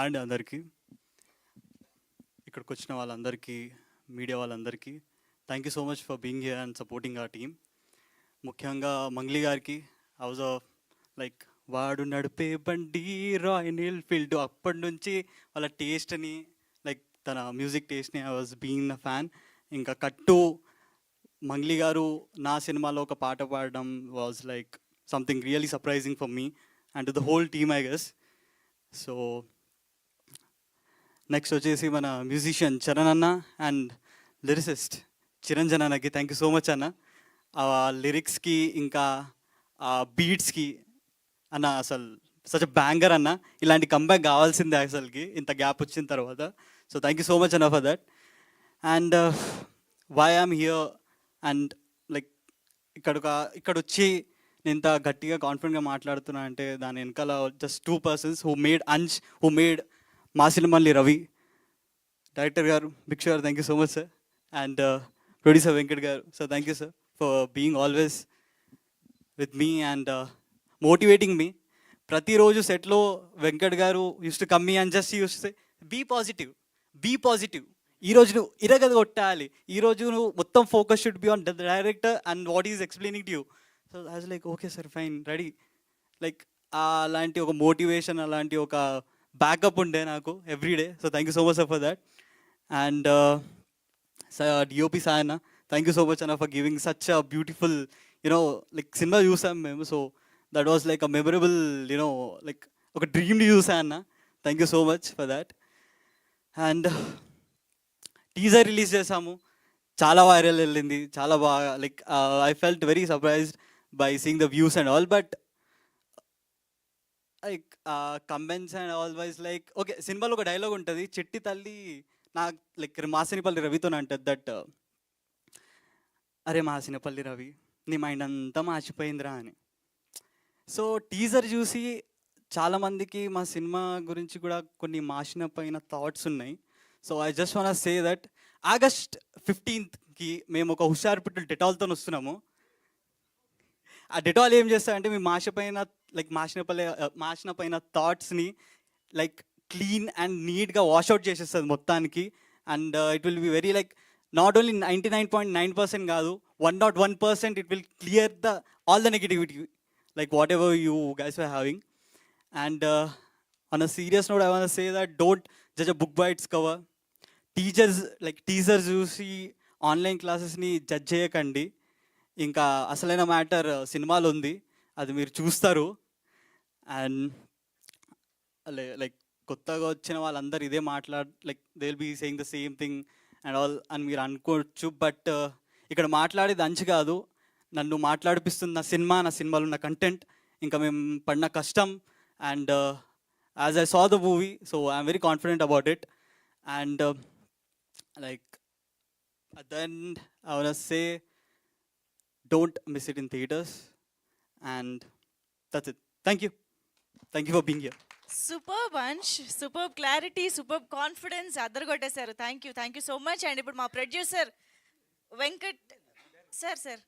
And అందరికీ ఇక్కడికి వచ్చిన వాళ్ళందరికీ మీడియా వాళ్ళందరికీ thank you so much for being here and supporting ఆ టీమ్. ముఖ్యంగా మంగ్లీ గారికి ఐ వాజ్ లైక్ వాడు నడిపే బండి రాయల్ ఎన్ఫీల్డ్ అప్పటి నుంచి వాళ్ళ టేస్ట్ని లైక్ తన మ్యూజిక్ టేస్ట్ని I was being a fan. ఇంకా కట్టు మంగ్లీ గారు నా సినిమాలో ఒక పాట పాడడం was like something really surprising for me and to the whole team I guess. So next వచ్చేసి మన మ్యూజిషియన్ చరణ్ అన్న అండ్ లిరిసిస్ట్ చిరంజన్ అన్నకి థ్యాంక్ యూ సో మచ్ అన్న. ఆ లిరిక్స్కి ఇంకా ఆ బీట్స్కి అన్న అసలు సచ్ బ్యాంగర్ అన్న. ఇలాంటి కంబ్యాక్ కావాల్సిందే అసలుకి ఇంత గ్యాప్ వచ్చిన తర్వాత. So thank you so much అన్న for that. And why I'm here and like ఇక్కడ వచ్చి నేను ఇంత గట్టిగా కాన్ఫిడెంట్గా మాట్లాడుతున్నా అంటే దాని వెనకాల just 2 persons who made Anj, who made మాసినిమల్లి రవి. డైరెక్టర్ గారు Bhikshu garu thank you so much sir. And producer Venkat garu sir thank you sir for being always with me and motivating me. ప్రతిరోజు సెట్లో Venkat garu used to come me and just used say be positive, be positive. ఈరోజు నువ్వు ఇరగది కొట్టాలి, ఈరోజు నువ్వు మొత్తం focus should be on the director and what is explaining to you. So I was like okay sir fine ready. Like అలాంటి ఒక motivation, అలాంటి ఒక బ్యాకప్ ఉండే నాకు everyday. So thank you so much for that. And DOP sir అన్న thank you so much అన్న for giving such a beautiful like cinema చూసాం మేము. So that was like a memorable like ఒక డ్రీమ్ని చూసా అన్న. Thank you so much for that. And teaser release చేసాము, చాలా viral వెళ్ళింది, చాలా బాగా like I felt very surprised by seeing the views and all. But like comments and all wise like okay, సినిమాలో ఒక డైలాగ్ ఉంటుంది, చిట్టి తల్లి నాకు లైక్ మాసినిపల్లి రవితో అంటుంది దట్ అరే మాసినపల్లి రవి నీ మైండ్ అంతా మార్చిపోయిందిరా అని. సో టీజర్ చూసి చాలామందికి మా సినిమా గురించి కూడా కొన్ని మార్చిన పైన థాట్స్ ఉన్నాయి. So I just want say that August 15th మేము ఒక హుషారు పిట్టలు డెటాల్తో వస్తున్నాము. ఆ డెటాల్ ఏం చేస్తారంటే మీ మార్చిన పైన థాట్స్ని లైక్ క్లీన్ అండ్ నీట్గా వాష్అవుట్ చేసేస్తుంది మొత్తానికి. And it will be very like not only 99.9% కాదు, 101% it will clear all the negativity like whatever you guys were having. And on a serious note, I want to say that don't judge a book by its cover. Teachers చూసి online క్లాసెస్ని judge చేయకండి. ఇంకా అసలైన matter సినిమాలో ఉంది, అది మీరు చూస్తారు. And like కొత్తగా వచ్చిన వాళ్ళందరూ ఇదే like they will be saying the same thing and all అని మీరు అనుకోవచ్చు. బట్ ఇక్కడ మాట్లాడేది అంచు కాదు, నన్ను మాట్లాడిపిస్తుంది నా సినిమాలో ఉన్న కంటెంట్, ఇంకా మేము పడిన కష్టం. And as I saw the movie, so I'm very confident about it. And like at the end I want to say don't miss it in theaters. And that's it. Thank you for being here. Super Ansh, super clarity, super confidence అద్దరగొట్టేశారు. Thank you so much. And ఇప్పుడు మా producer Venkat sir